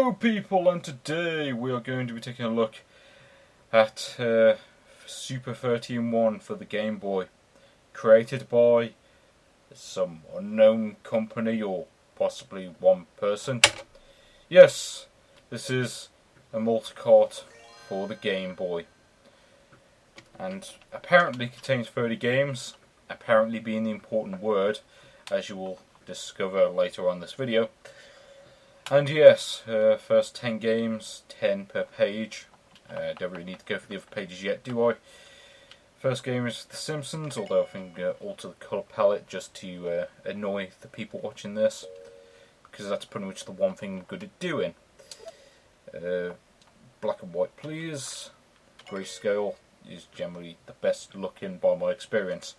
Hello people, and today we are going to be taking a look at Super 13-1 for the Game Boy, created by some unknown company or possibly one person. Yes, this is a multi-cart for the Game Boy, and apparently contains 30 games, apparently being the important word, as you will discover later on this video. And yes, first 10 games, 10 per page. Don't really need to go for the other pages yet, do I? First game is The Simpsons, although I think alter the colour palette just to annoy the people watching this, because that's pretty much the one thing I'm good at doing. Black and white, please. Grayscale is generally the best looking by my experience.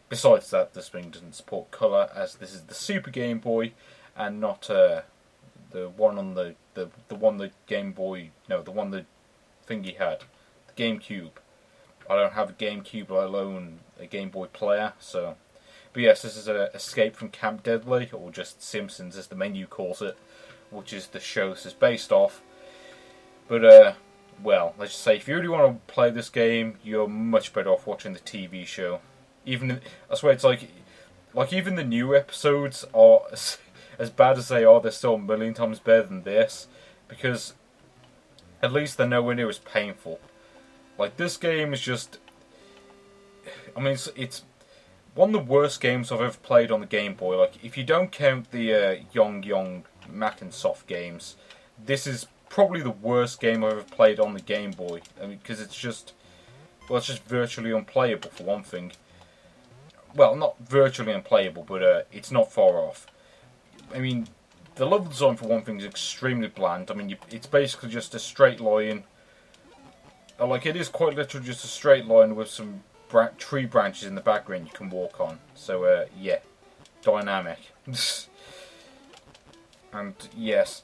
Besides that, this thing doesn't support colour, as this is the Super Game Boy and not the one on the one the Game Boy, no, the one the thingy had, the GameCube. I don't have a GameCube, let alone a Game Boy player, so. But yes, this is Escape from Camp Deadly, or just Simpsons as the menu calls it, which is the show this is based off. But well, let's just say if you really want to play this game, you're much better off watching the TV show. Even I swear it's like even the new episodes are. As bad as they are, they're still a million times better than this, because at least they're nowhere near as painful. Like, this game is just, I mean, it's one of the worst games I've ever played on the Game Boy. Like, if you don't count the Yong Mac and Soft games, this is probably the worst game I've ever played on the Game Boy. I mean, because it's just, well, it's just virtually unplayable for one thing. Well, not virtually unplayable, but it's not far off. I mean, the level design for one thing is extremely bland. I mean, it's basically just a straight line. Like, it is quite literally just a straight line with some tree branches in the background you can walk on. So, yeah, dynamic. And, yes.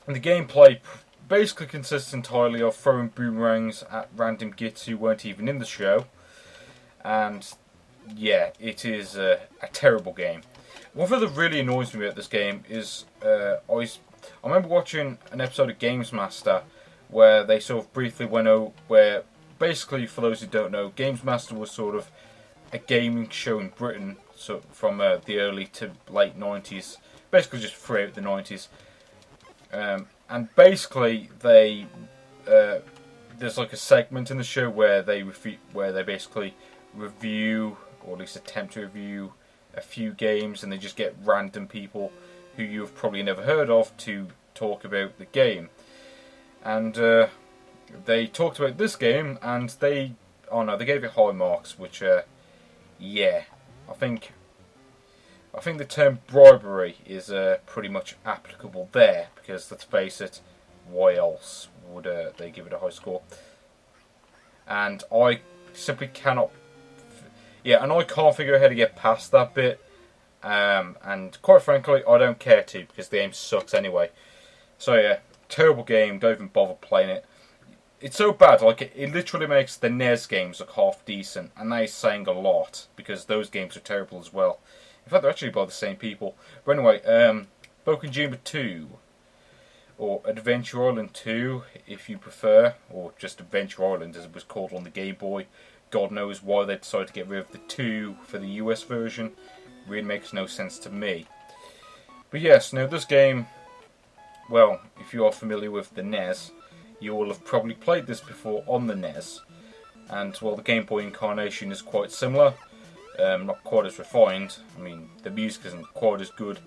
And the gameplay basically consists entirely of throwing boomerangs at random gits who weren't even in the show. And, yeah, it is a terrible game. One thing that really annoys me about this game is I remember watching an episode of Games Master where they sort of briefly went over, where basically, for those who don't know, Games Master was sort of a gaming show in Britain, so from the early to late 90s, basically just throughout the 90s. And basically, they there's like a segment in the show where they basically review, or at least attempt to review, a few games, and they just get random people who you've probably never heard of to talk about the game. And they talked about this game, and they gave it high marks, which yeah, I think the term bribery is pretty much applicable there, because let's face it, why else would they give it a high score? And I simply cannot. Yeah, and I can't figure out how to get past that bit, and quite frankly, I don't care to, because the game sucks anyway. So yeah, terrible game, don't even bother playing it. It's so bad, like, it literally makes the NES games look half decent, and that is saying a lot, because those games are terrible as well. In fact, they're actually by the same people. But anyway, Bokujima 2, or Adventure Island 2, if you prefer, or just Adventure Island as it was called on the Game Boy. God knows why they decided to get rid of the 2 for the US version. Really makes no sense to me. But yes, now this game, well, if you are familiar with the NES, you will have probably played this before on the NES. And, well, the Game Boy incarnation is quite similar. Not quite as refined. I mean, the music isn't quite as good.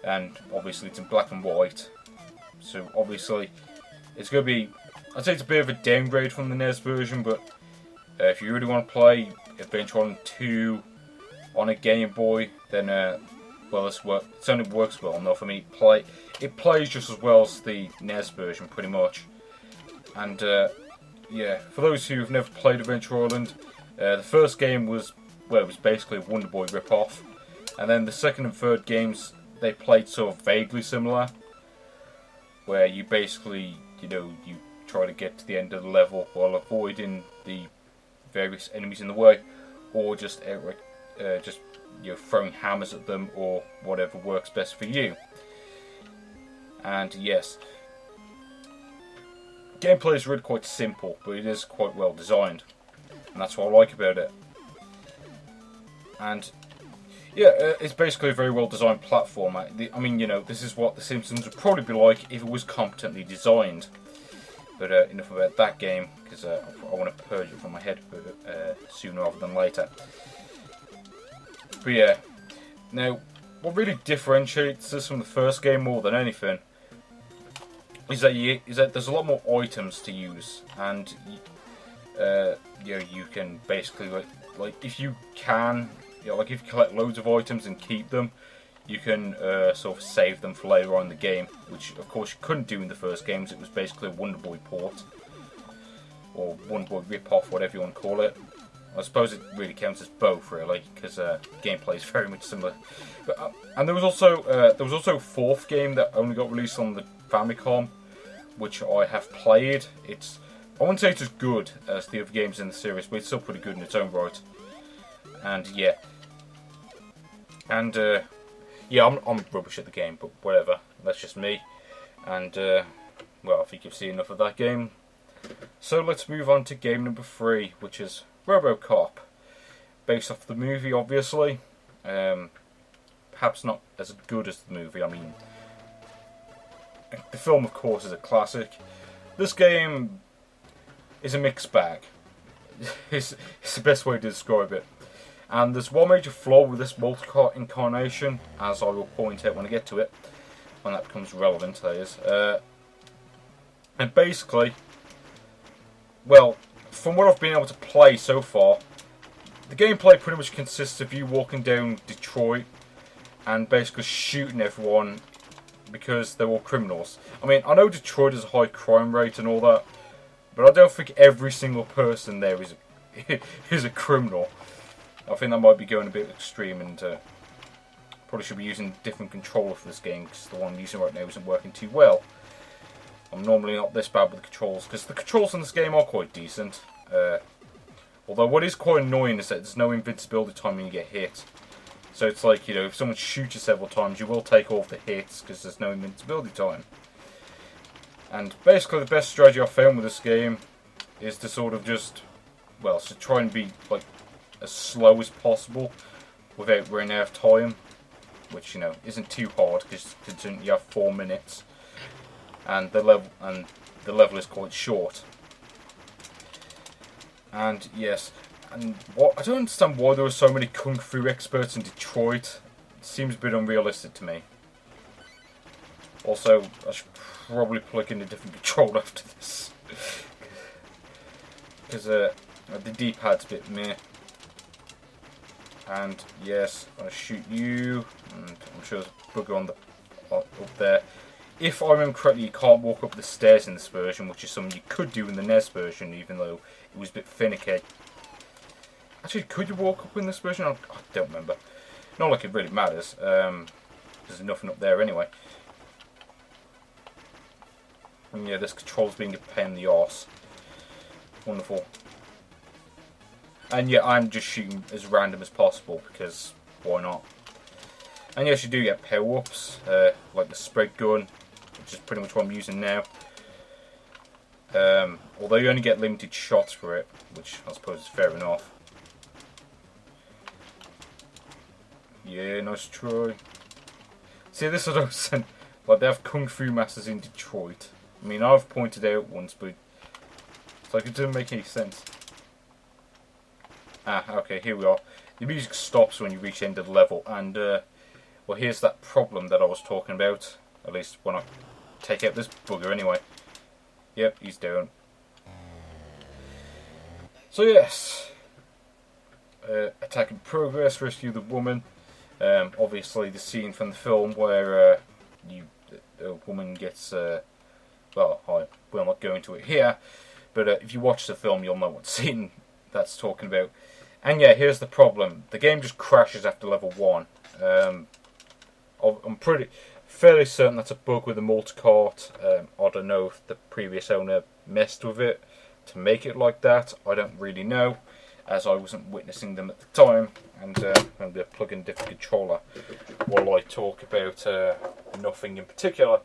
And, obviously, it's in black and white. So, obviously, it's going to be, I'd say it's a bit of a downgrade from the NES version, but if you really want to play Adventure Island 2 on a Game Boy, then well, it only works well enough. I mean, it plays just as well as the NES version, pretty much. And yeah, for those who've never played Adventure Island, the first game was, well, it was basically a Wonder Boy rip-off, and then the second and third games they played sort of vaguely similar, where you basically, you try to get to the end of the level while avoiding the various enemies in the way, or just throwing hammers at them, or whatever works best for you. And yes, gameplay is really quite simple, but it is quite well designed, and that's what I like about it. And yeah, it's basically a very well designed platformer. I mean, you know, this is what The Simpsons would probably be like if it was competently designed. But enough about that game, because I want to purge it from my head sooner rather than later. But yeah, now what really differentiates this from the first game more than anything is that there's a lot more items to use, and you know, you can basically like if you can, you know, like if you collect loads of items and keep them, you can sort of save them for later on in the game, which of course you couldn't do in the first games. It was basically a Wonder Boy port, or Wonder Boy rip-off, whatever you want to call it. I suppose it really counts as both, really, because gameplay is very much similar. But and there was also a fourth game that only got released on the Famicom, which I have played. I wouldn't say it's as good as the other games in the series, but it's still pretty good in its own right. And yeah, and yeah, I'm rubbish at the game, but whatever. That's just me. And well, I think you've seen enough of that game. So let's move on to game number 3, which is RoboCop, based off the movie, obviously. Perhaps not as good as the movie. I mean, the film, of course, is a classic. This game is a mixed bag. It's the best way to describe it. And there's one major flaw with this multi-cart incarnation, as I will point out when I get to it, when that becomes relevant, that is. And basically, well, from what I've been able to play so far, the gameplay pretty much consists of you walking down Detroit and basically shooting everyone because they're all criminals. I mean, I know Detroit has a high crime rate and all that, but I don't think every single person there is a criminal. I think that might be going a bit extreme, and probably should be using a different controller for this game, because the one I'm using right now isn't working too well. I'm normally not this bad with the controls, because the controls in this game are quite decent. Although what is quite annoying is that there's no invincibility time when you get hit. So it's like, you know, if someone shoots you several times, you will take off the hits, because there's no invincibility time. And basically the best strategy I've found with this game is to sort of just, well, to try and be like as slow as possible without running out of time, which, you know, isn't too hard because you have 4 minutes, and the level is quite short. And yes, and what I don't understand why there are so many kung fu experts in Detroit. It seems a bit unrealistic to me. Also, I should probably plug in a different controller after this, because the D-pad's a bit meh. And yes, I shoot you, and I'm sure there's a bugger on up there. If I remember correctly, you can't walk up the stairs in this version, which is something you could do in the NES version, even though it was a bit finicky. Actually, could you walk up in this version? I don't remember. Not like it really matters. There's nothing up there anyway. And yeah, this control's being a pain in the arse. Wonderful. And yeah, I'm just shooting as random as possible, because why not? And yes, you do get power-ups, like the spread gun, which is pretty much what I'm using now. Although you only get limited shots for it, which I suppose is fair enough. Yeah, nice try. See, this is what I was saying. Like, they have Kung Fu Masters in Detroit. I mean, I've pointed out once, but it's like it doesn't make any sense. Ah, okay, here we are. The music stops when you reach the end of the level, and, well, here's that problem that I was talking about. At least when I take out this bugger, anyway. Yep, he's down. So, yes. Attack in progress, rescue the woman. Obviously, the scene from the film where a woman gets, well, we're not going to it here, but if you watch the film, you'll know what scene that's talking about. And yeah, here's the problem. The game just crashes after level 1. I'm fairly certain that's a bug with the multi-cart. I don't know if the previous owner messed with it to make it like that. I don't really know, as I wasn't witnessing them at the time. And I'm going to plug in a different controller while I talk about nothing in particular.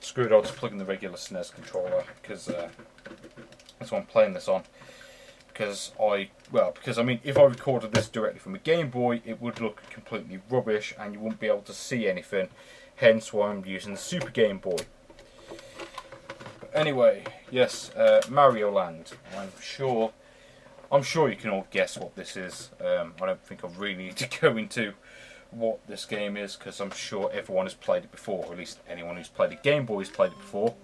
screw it, I'll just plug in the regular SNES controller, because that's what I'm playing this on. Because I mean, if I recorded this directly from a Game Boy, it would look completely rubbish, and you wouldn't be able to see anything. Hence why I'm using the Super Game Boy. But anyway, yes, Mario Land. I'm sure you can all guess what this is. I don't think I really need to go into what this game is, because I'm sure everyone has played it before, or at least anyone who's played a Game Boy has played it before.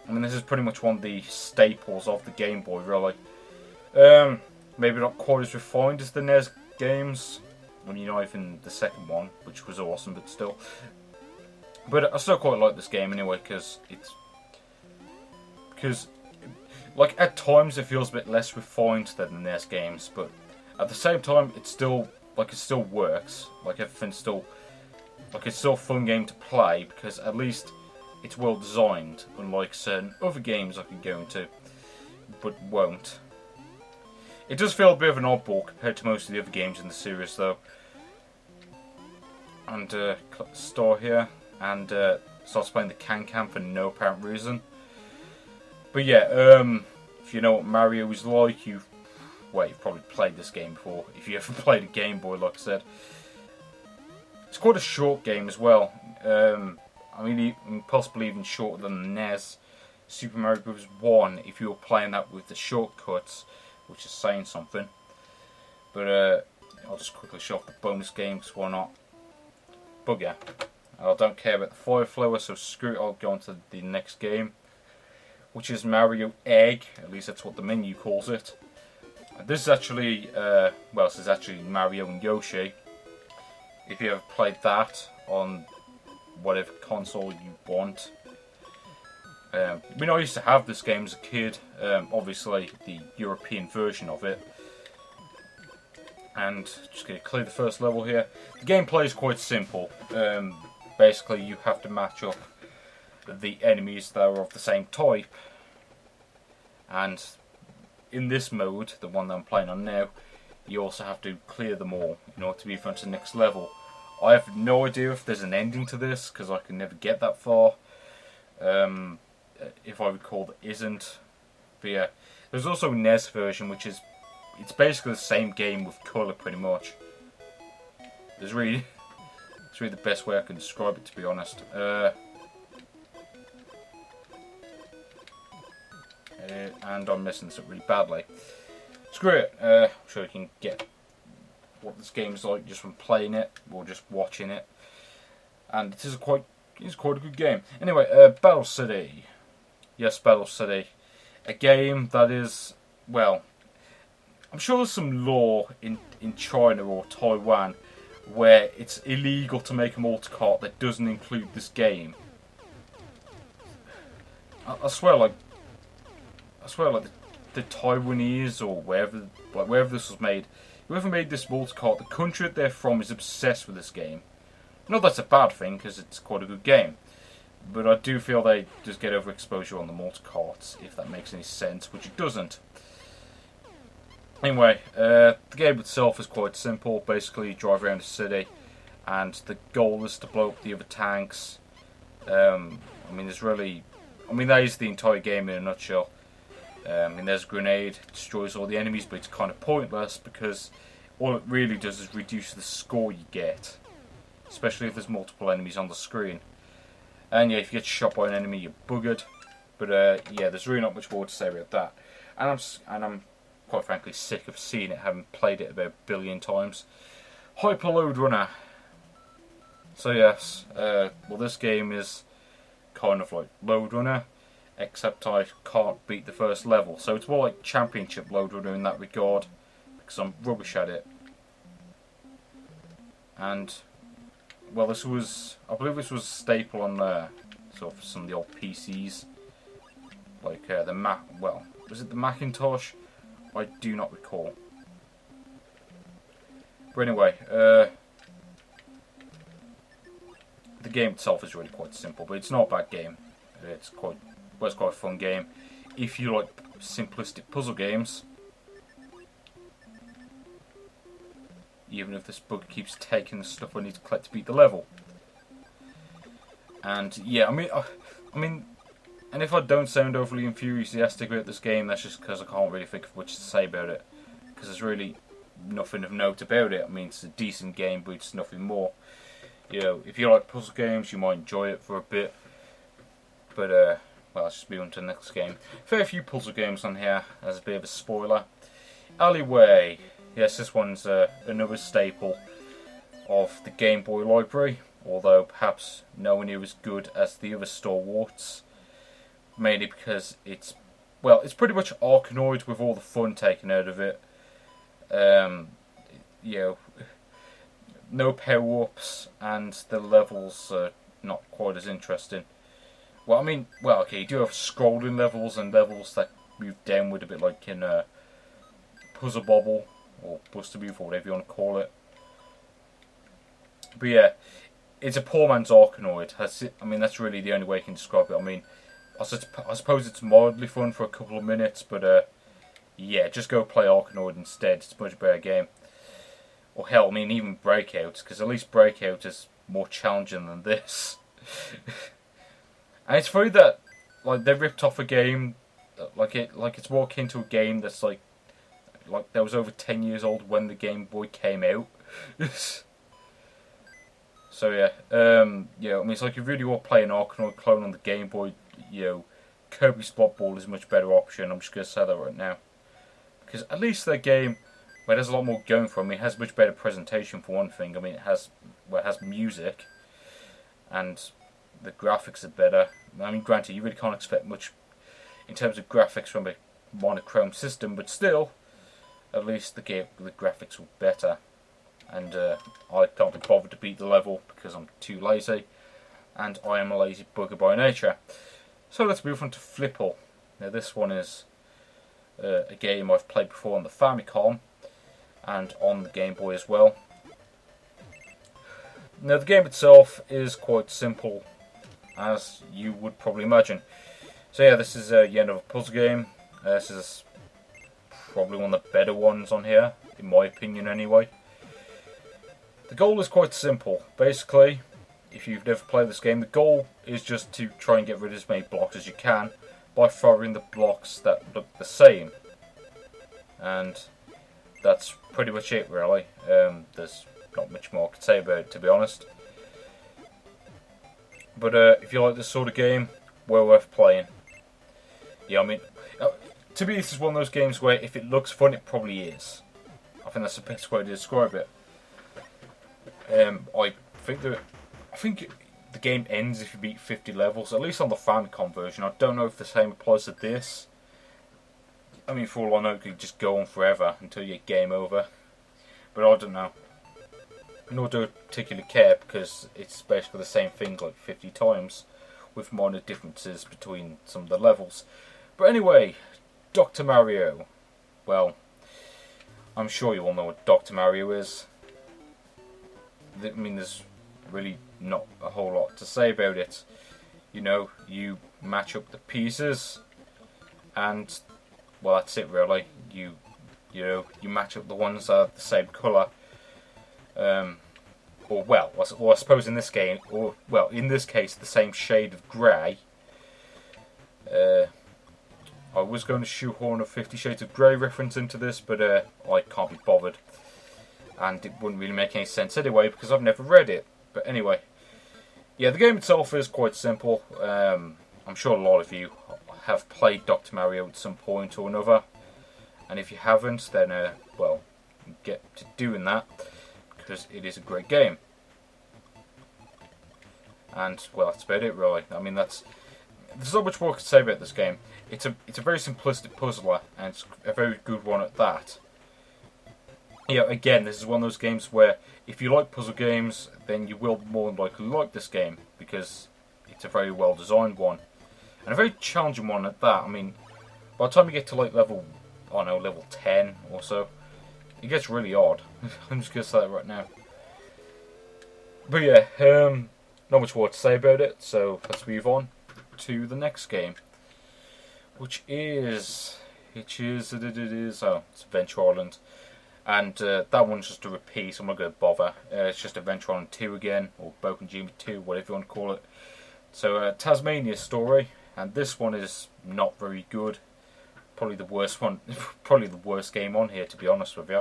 I mean, this is pretty much one of the staples of the Game Boy, really. Maybe not quite as refined as the NES games. I mean, not even the second one, which was awesome, but still. But I still quite like this game anyway, because like, at times it feels a bit less refined than the NES games, but at the same time, it still works. Like, everything's still, like, it's still a fun game to play, because at least it's well designed, unlike certain other games I could go into, but won't. It does feel a bit of an oddball compared to most of the other games in the series, though. And click the store here, and starts playing the Can-Can for no apparent reason. But yeah, if you know what Mario is like, you've probably played this game before. If you ever played a Game Boy, like I said, it's quite a short game as well. I mean, possibly even shorter than the NES Super Mario Bros. 1 if you were playing that with the shortcuts, which is saying something. But I'll just quickly show off the bonus games, why not? Bugger. I don't care about the fire flower, so screw it, I'll go on to the next game, which is Mario Egg. At least that's what the menu calls it. This is actually, this is actually Mario and Yoshi. If you ever played that on whatever console you want. I mean, I used to have this game as a kid, obviously the European version of it. And just going to clear the first level here. The gameplay is quite simple. Basically, you have to match up the enemies that are of the same type. And in this mode, the one that I'm playing on now, you also have to clear them all in order to be advanced to the next level. I have no idea if there's an ending to this, because I can never get that far. If I recall, there isn't. But yeah, there's also a NES version, which is, it's basically the same game with colour, pretty much. It's really the best way I can describe it, to be honest. And I'm missing this up really badly. Screw it. I'm sure you can get what this game's like just from playing it or just watching it. And it's quite a good game. Anyway, Battle City. Yes, Battle City. A game that is, well, I'm sure there's some law in China or Taiwan where it's illegal to make a multi-cart that doesn't include this game. I swear, like the Taiwanese or wherever this was made, whoever made this multi-cart, the country that they're from is obsessed with this game. Not that's a bad thing, because it's quite a good game. But I do feel they just get overexposure on the multi-carts, if that makes any sense, which it doesn't. Anyway, the game itself is quite simple. Basically, you drive around the city, and the goal is to blow up the other tanks. I mean, that is the entire game in a nutshell. And there's a grenade, it destroys all the enemies, but it's kind of pointless, because all it really does is reduce the score you get. Especially if there's multiple enemies on the screen. And yeah, if you get shot by an enemy, you're buggered. But yeah, there's really not much more to say about that. And I'm quite frankly sick of seeing it, having played it about a billion times. Hyper Load Runner. So yes, well, this game is kind of like Load Runner, except I can't beat the first level. So it's more like Championship Load Runner in that regard, because I'm rubbish at it. And well, I believe this was a staple on sort of some of the old PCs, like was it the Macintosh? I do not recall. But anyway, the game itself is really quite simple, but it's not a bad game. It's quite a fun game if you like simplistic puzzle games. Even if this bug keeps taking the stuff I need to collect to beat the level. And yeah, I mean, and if I don't sound overly enthusiastic about this game, that's just because I can't really think of much to say about it. Because there's really nothing of note about it. I mean, it's a decent game, but it's nothing more. You know, if you like puzzle games, you might enjoy it for a bit. But well, let's just move on to the next game. Fair few puzzle games on here, as a bit of a spoiler. Alleyway. Yes, this one's another staple of the Game Boy library, although perhaps nowhere near as good as the other stalwarts. Mainly because it's pretty much Arkanoid with all the fun taken out of it. You know, no power-ups, and the levels are not quite as interesting. Well, I mean, well, okay, you do have scrolling levels and levels that move downward a bit like in Puzzle Bobble, or Buster Move, or whatever you want to call it. But yeah, it's a poor man's Arkanoid. I mean, that's really the only way I can describe it. I mean, I suppose it's mildly fun for a couple of minutes, but yeah, just go play Arkanoid instead. It's a much better game. Or hell, I mean, even Breakout, because at least Breakout is more challenging than this. And it's funny that like they ripped off a game like it's more akin to a game that's like that was over 10 years old when the Game Boy came out. So yeah, yeah. I mean, it's like if you really want to play an Arkanoid clone on the Game Boy, you know, Kirby Spot Ball is a much better option. I'm just gonna say that right now, because at least that game, well, there's a lot more going for it. I mean, it has much better presentation for one thing. I mean, it has music, and the graphics are better. I mean, granted, you really can't expect much in terms of graphics from a monochrome system, but still, at least the graphics were better. And I can't be bothered to beat the level because I'm too lazy, and I am a lazy bugger by nature. So let's move on to Flipple. Now this one is a game I've played before on the Famicom and on the Game Boy as well. Now the game itself is quite simple, as you would probably imagine. So yeah, this is yet another puzzle game. This is probably one of the better ones on here, in my opinion anyway. The goal is quite simple. Basically, if you've never played this game, the goal is just to try and get rid of as many blocks as you can by throwing the blocks that look the same. And that's pretty much it, really. There's not much more I could say about it, to be honest. But if you like this sort of game, well worth playing. Yeah, I mean, to me this is one of those games where if it looks fun, it probably is. I think that's the best way to describe it. I think the game ends if you beat 50 levels, at least on the Famicom version. I don't know if the same applies to this. I mean, for all I know, it could just go on forever until you get game over. But I don't know. Nor do I particularly care, because it's basically the same thing like 50 times, with minor differences between some of the levels. But anyway, Dr. Mario. Well, I'm sure you all know what Dr. Mario is. I mean, there's really not a whole lot to say about it. You know, you match up the pieces, and well, that's it really. You match up the ones that are the same colour, or I suppose in this game, in this case, the same shade of grey. I was going to shoehorn a 50 Shades of Grey reference into this, but I can't be bothered. And it wouldn't really make any sense anyway, because I've never read it. But anyway, yeah, the game itself is quite simple. I'm sure a lot of you have played Dr. Mario at some point or another. And if you haven't, then, well, get to doing that, because it is a great game. And, well, that's about it, really. I mean, there's not much more I could say about this game. It's a very simplistic puzzler, and it's a very good one at that. Yeah, again, this is one of those games where if you like puzzle games, then you will more than likely like this game, because it's a very well designed one. And a very challenging one at that. I mean, by the time you get to like level 10 or so, it gets really odd. I'm just going to say that right now. But yeah, not much more to say about it, so let's move on to the next game. Which is it's Adventure Island. And that one's just a repeat, so I'm not going to bother. It's just Adventure Island 2 again, or Boken Jimmy 2, whatever you want to call it. So Tasmania Story, and this one is not very good. Probably the worst one, probably the worst game on here, to be honest with you.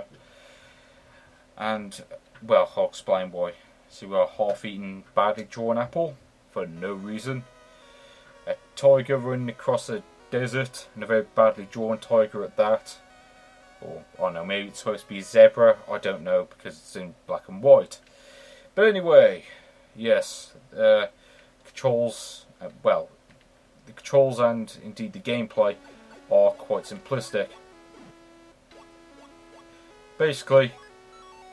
And, well, I'll explain why. So we've got a half-eaten, badly drawn apple, for no reason. A tiger running across a desert, and a very badly drawn tiger at that. Or, I don't know, maybe it's supposed to be a zebra, I don't know, because it's in black and white. But anyway, yes, controls, well, the controls and indeed the gameplay are quite simplistic. Basically,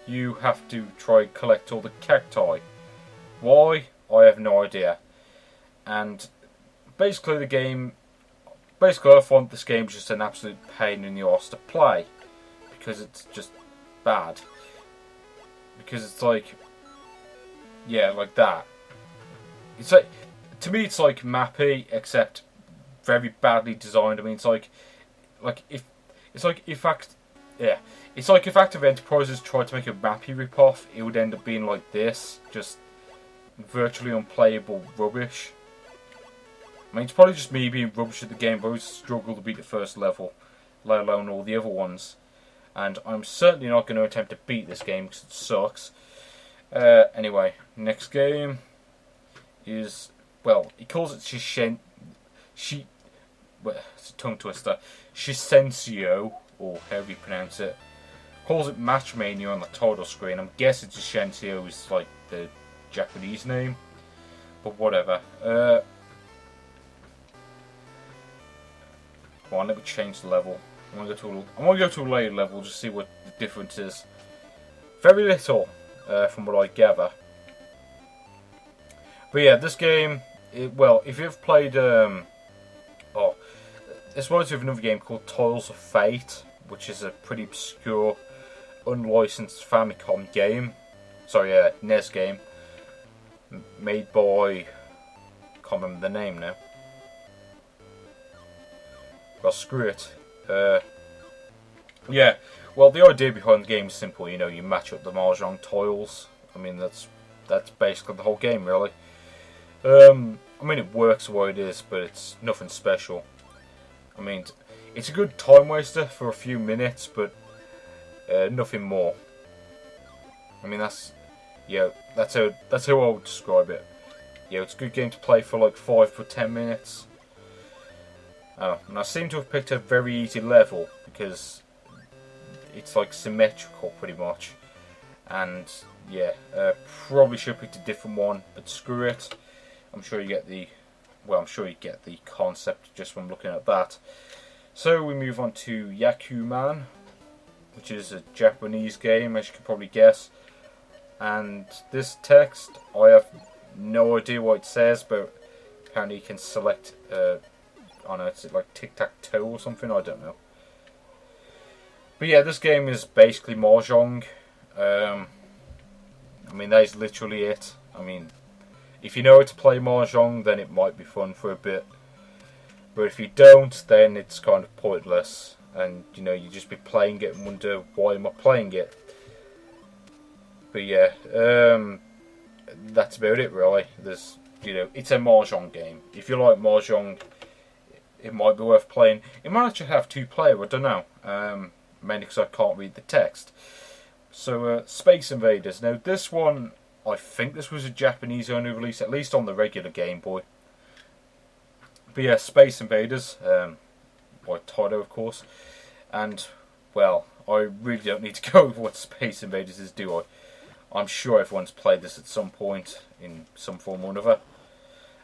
you have to try and collect all the cacti. Why? I have no idea. And basically I find this game just an absolute pain in the arse to play. Because it's just bad. Because it's like, yeah, like that. It's like, to me it's like Mappy, except very badly designed. I mean, it's like if Active Enterprises tried to make a Mappy ripoff, it would end up being like this, just virtually unplayable rubbish. I mean, it's probably just me being rubbish at the game, but I always struggle to beat the first level, let alone all the other ones. And I'm certainly not going to attempt to beat this game because it sucks. Anyway, next game is, well, he calls it it's a tongue twister. Shisensio, or however you pronounce it. Calls it Matchmania on the title screen. I'm guessing Shisensio is like the Japanese name, but whatever. Come on, let me change the level. I'm gonna go to a later level just to see what the difference is. Very little, from what I gather. But yeah, this game, well, if you've played, this reminds me of another game called Tiles of Fate, which is a pretty obscure, unlicensed Famicom game. Sorry, NES game. Made by, can't remember the name now. Well, screw it. Yeah, well, the idea behind the game is simple. You know, you match up the mahjong tiles. I mean, that's basically the whole game, really. I mean, it works the way it is, but it's nothing special. I mean, it's a good time waster for a few minutes, but nothing more. I mean, that's how I would describe it. Yeah, it's a good game to play for like 5 to 10 minutes. And I seem to have picked a very easy level because it's like symmetrical pretty much. And yeah, probably should have picked a different one, but screw it. I'm sure you get the concept just from looking at that. So we move on to Yakuman, which is a Japanese game, as you can probably guess. And this text, I have no idea what it says, but apparently you can select, I don't know, it's like tic-tac-toe or something, I don't know. But yeah, this game is basically mahjong. I mean, that is literally it. I mean, if you know how to play mahjong, then it might be fun for a bit. But if you don't, then it's kind of pointless. And, you know, you just be playing it and wonder, why am I playing it? But yeah, that's about it, really. There's, you know, it's a mahjong game. If you like mahjong, it might be worth playing. It might actually have 2-player, I don't know. Mainly because I can't read the text. So, Space Invaders. Now, this one, I think this was a Japanese-only release, at least on the regular Game Boy. But yeah, Space Invaders, by Taito, of course. And, well, I really don't need to go over what Space Invaders is, do I? I'm sure everyone's played this at some point, in some form or another.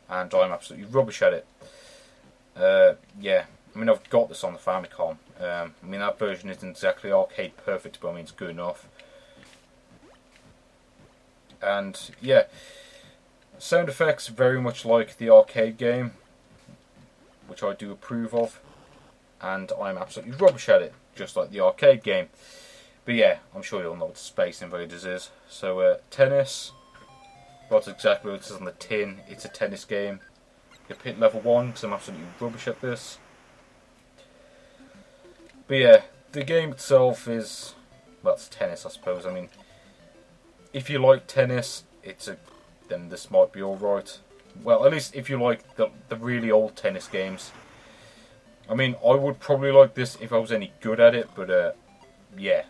And I'm absolutely rubbish at it. Yeah, I mean, I've got this on the Famicom. I mean, that version isn't exactly arcade perfect, but I mean, it's good enough. And, yeah, sound effects very much like the arcade game, which I do approve of. And I'm absolutely rubbish at it, just like the arcade game. But yeah, I'm sure you'll know what Space Invaders is. So, tennis. That's exactly what it says on the tin. It's a tennis game. You pick level 1, because I'm absolutely rubbish at this. But yeah, the game itself is, well, it's tennis, I suppose. I mean, if you like tennis, then this might be alright. Well, at least if you like the really old tennis games. I mean, I would probably like this if I was any good at it, but yeah.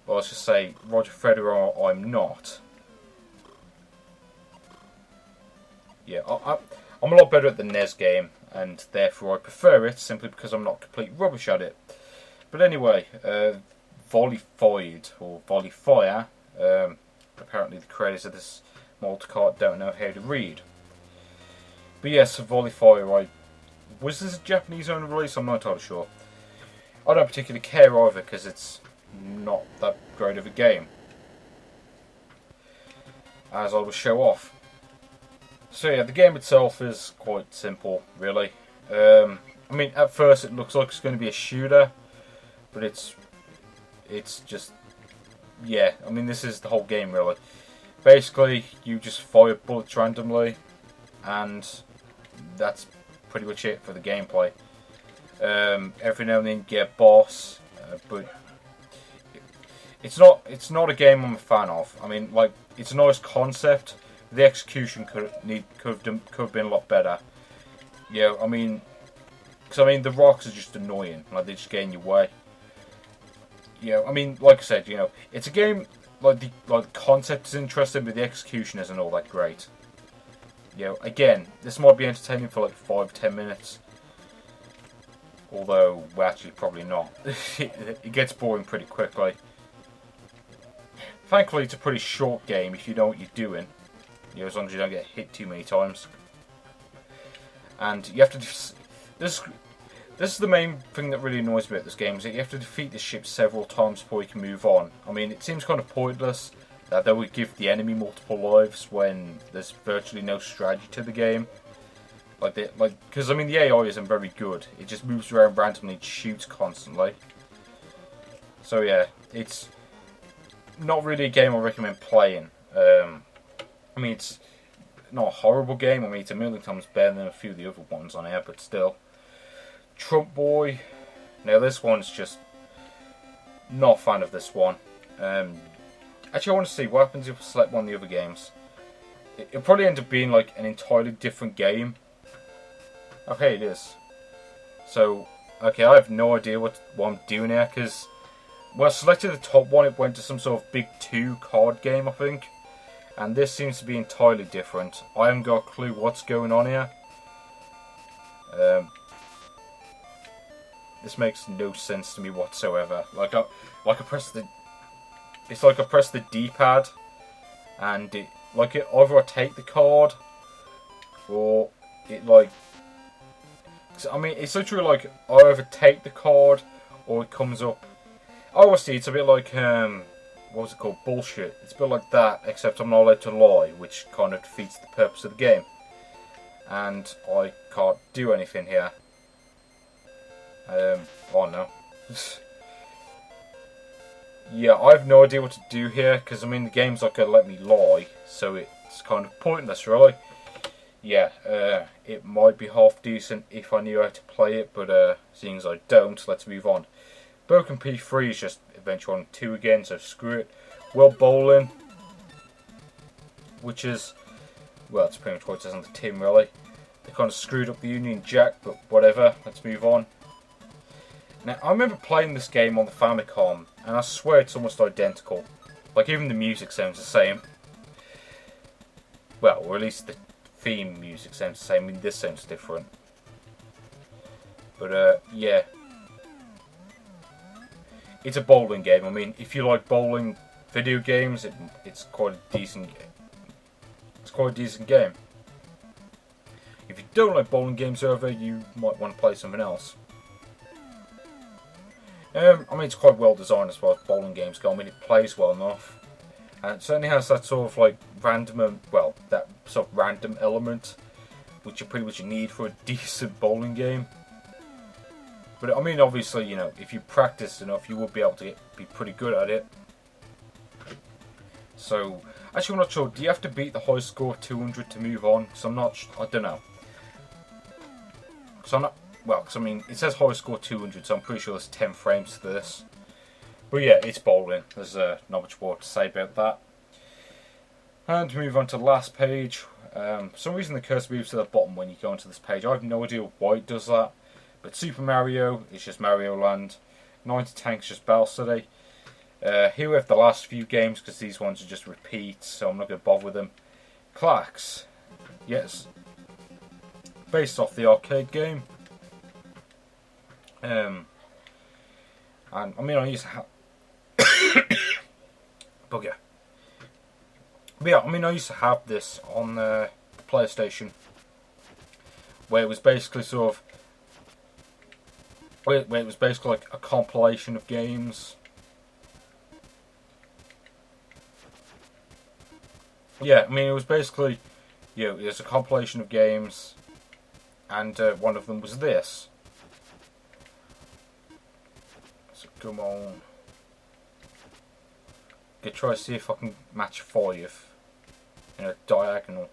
Well, let's just say Roger Federer, I'm not. Yeah, I'm a lot better at the NES game, and therefore I prefer it simply because I'm not complete rubbish at it. But anyway, Volleyfied or Volleyfire. Apparently, the creators of this multi-cart don't know how to read. But yes, Volleyfire. Was this a Japanese-owned release? I'm not entirely sure. I don't particularly care either because it's not that great of a game, as I will show off. So yeah, the game itself is quite simple, really. I mean, at first it looks like it's going to be a shooter, but it's just, yeah. I mean, this is the whole game, really. Basically, you just fire bullets randomly, and that's pretty much it for the gameplay. Every now and then you get a boss, but it's not a game I'm a fan of. I mean, like, it's a nice concept. The execution could have been a lot better. Yeah, I mean, because the rocks are just annoying. Like, they just get in your way. Yeah, I mean, like I said, it's a game. Like the concept is interesting, but the execution isn't all that great. Again, this might be entertaining for like 5-10 minutes. Although, well, actually, probably not. It gets boring pretty quickly. Thankfully, it's a pretty short game if you know what you're doing. As long as you don't get hit too many times. And you have to... This is the main thing that really annoys me about this game, is that you have to defeat the ship several times before you can move on. I mean, it seems kind of pointless that they would give the enemy multiple lives when there's virtually no strategy to the game. Because I mean, the AI isn't very good. It just moves around randomly and shoots constantly. So yeah, it's not really a game I recommend playing. I mean, it's not a horrible game. I mean, it's a million times better than a few of the other ones on here, but still. Trump Boy. Now, this one's just not a fan of this one. Actually, I want to see what happens if I select one of the other games. It'll probably end up being like an entirely different game. Okay, it is. So, okay, I have no idea what I'm doing here, because when I selected the top one, it went to some sort of Big 2 card game, I think. And this seems to be entirely different. I haven't got a clue what's going on here. This makes no sense to me whatsoever. I press the... It's like I press the D-pad, and either I take the card, or it like... I mean, it's literally like I either take the card, or it comes up... Oh, I see, it's a bit like, what was it called? Bullshit. It's a bit like that, except I'm not allowed to lie, which kind of defeats the purpose of the game. And I can't do anything here. Oh no. Yeah, I have no idea what to do here, because I mean the game's not going to let me lie, so it's kind of pointless really. Yeah, it might be half decent if I knew how to play it, but seeing as I don't, let's move on. Broken P3 is just Adventure on 2 again, so screw it. World Bowling, which is, well, it's pretty much what it says on the tin really. They kind of screwed up the Union Jack, but whatever, let's move on. Now, I remember playing this game on the Famicom, and I swear it's almost identical. Like, even the music sounds the same. Well, or at least the theme music sounds the same. I mean, this sounds different. But, yeah. It's a bowling game. I mean, if you like bowling video games, it's quite a decent game. It's quite a decent game. If you don't like bowling games, however, you might want to play something else. I mean, it's quite well designed as far as bowling games go. I mean, it plays well enough. And it certainly has that sort of like random, well, that sort of random element, which you pretty much need for a decent bowling game. But I mean, obviously, if you practice enough, you will be able to be pretty good at it. So, actually, I'm not sure. Do you have to beat the high score 200 to move on? Because I don't know. Because I mean, it says high score 200, so I'm pretty sure there's 10 frames to this. But yeah, it's bowling. There's not much more to say about that. And to move on to the last page. For some reason the cursor moves to the bottom when you go onto this page. I have no idea why it does that. But Super Mario is just Mario Land. 90 Tanks just Battle City. Here we have the last few games because these ones are just repeats, so I'm not going to bother with them. Klax. Yes. Based off the arcade game. And I mean, I used to have bugger. But yeah, I mean, I used to have this on the PlayStation, where it was basically sort of, where it was basically like a compilation of games. Yeah, I mean, it was basically, you know, there's a compilation of games, and one of them was this. So come on. Gonna try to see if I can match 5 in a diagonal.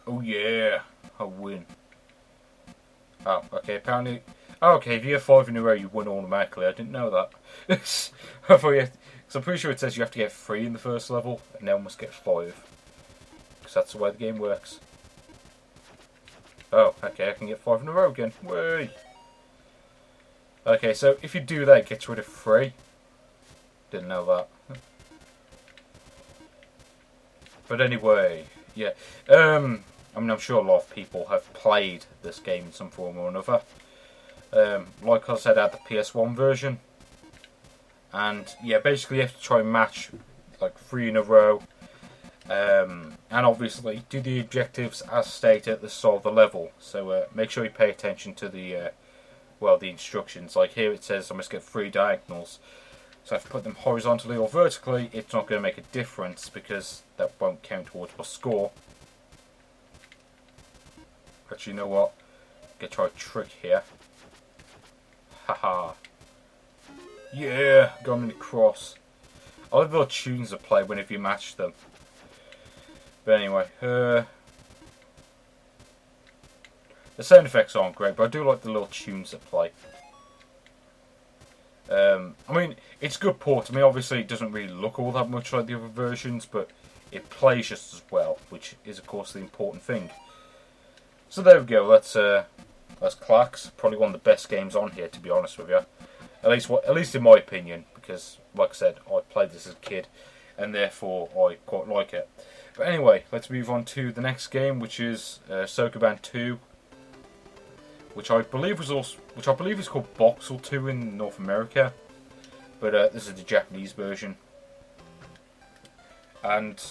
Oh yeah, I win. Oh, okay, apparently. Oh, okay, if you have 5 in a row, you win automatically. I didn't know that. I thought you had, cause I'm pretty sure it says you have to get 3 in the first level, and then must get 5. Because that's the way the game works. Oh, okay, I can get 5 in a row again. Way. Okay, so if you do that, it gets rid of 3. Didn't know that. But anyway, yeah. I mean, I'm sure a lot of people have played this game in some form or another. Like I said, I had the PS1 version. And yeah, basically you have to try and match like 3 in a row. And obviously do the objectives as stated at the start of the level. So make sure you pay attention to the the instructions. Like here it says I must get 3 diagonals. So if I put them horizontally or vertically, it's not going to make a difference because that won't count towards my score. Actually, you know what? I'm going to try a trick here. Haha. Yeah, got them in the cross. I love the little tunes that play whenever you match them. But anyway, the sound effects aren't great, but I do like the little tunes that play. I mean, it's a good port. I mean, obviously it doesn't really look all that much like the other versions, but it plays just as well, which is of course the important thing. So there we go. That's Klax. Probably one of the best games on here, to be honest with you. At least in my opinion, because like I said, I played this as a kid, and therefore I quite like it. But anyway, let's move on to the next game, which is Sokoban 2. Which I believe is called Boxel 2 in North America, but this is the Japanese version. And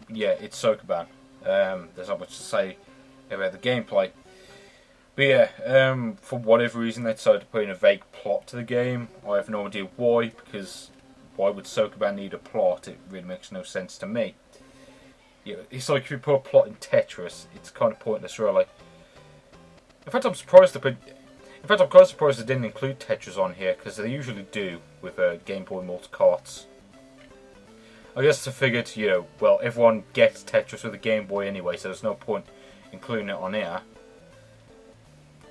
yeah, it's Sokoban. There's not much to say about the gameplay, but yeah, for whatever reason they decided to put in a vague plot to the game. I have no idea why, because why would Sokoban need a plot? It really makes no sense to me. Yeah, it's like if you put a plot in Tetris, it's kind of pointless, really. In fact, I'm quite surprised they didn't include Tetris on here, because they usually do with Game Boy Multi-Carts. I guess they figured, you know, well, everyone gets Tetris with a Game Boy anyway, so there's no point including it on here.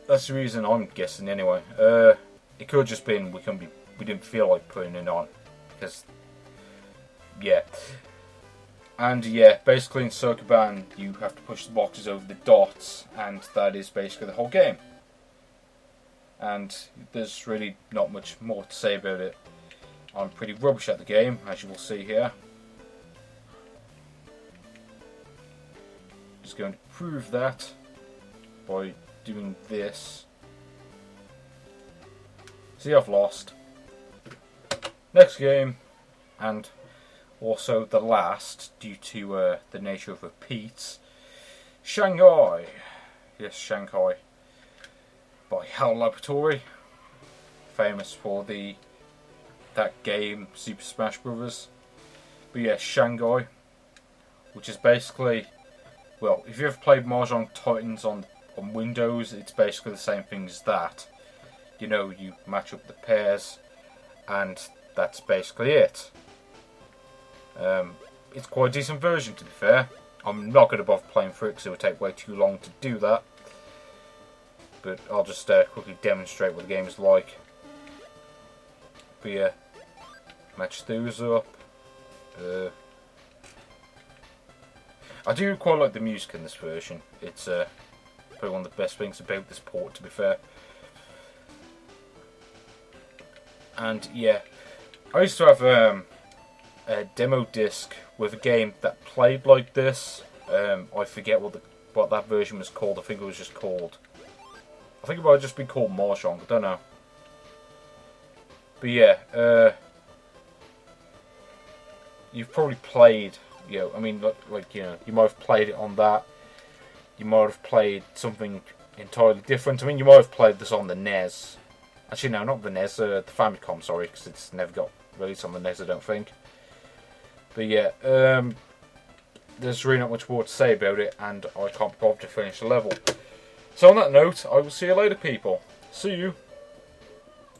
That's the reason I'm guessing anyway. It could have just been we didn't feel like putting it on, because yeah. And yeah, basically in Sokoban you have to push the boxes over the dots, and that is basically the whole game. And there's really not much more to say about it. I'm pretty rubbish at the game, as you will see here. Just going to prove that by doing this. See, I've lost. Next game, and also the last, due to the nature of repeats, Shanghai. Yes, Shanghai. By HAL Laboratory. Famous for that game, Super Smash Bros. But yeah, Shanghai. Which is basically, well, if you ever played Mahjong Titans on Windows, it's basically the same thing as that. You know, you match up the pairs, and that's basically it. It's quite a decent version, to be fair. I'm not going to bother playing through it because it would take way too long to do that. But I'll just quickly demonstrate what the game is like. But yeah, Match those up. I do quite like the music in this version. It's probably one of the best things about this port, to be fair. And yeah, I used to have a demo disc with a game that played like this. I forget what that version was called. I think it was just called. I think it might have just been called Mahjong. I don't know. But yeah, you've probably played. You know, I mean, like you know, you might have played it on that. You might have played something entirely different. I mean, you might have played this on the NES. Actually, no, not the NES. The Famicom, sorry, because it's never got released on the NES, I don't think. But yeah, there's really not much more to say about it, and I can't be bothered to finish the level. So on that note, I will see you later, people. See you.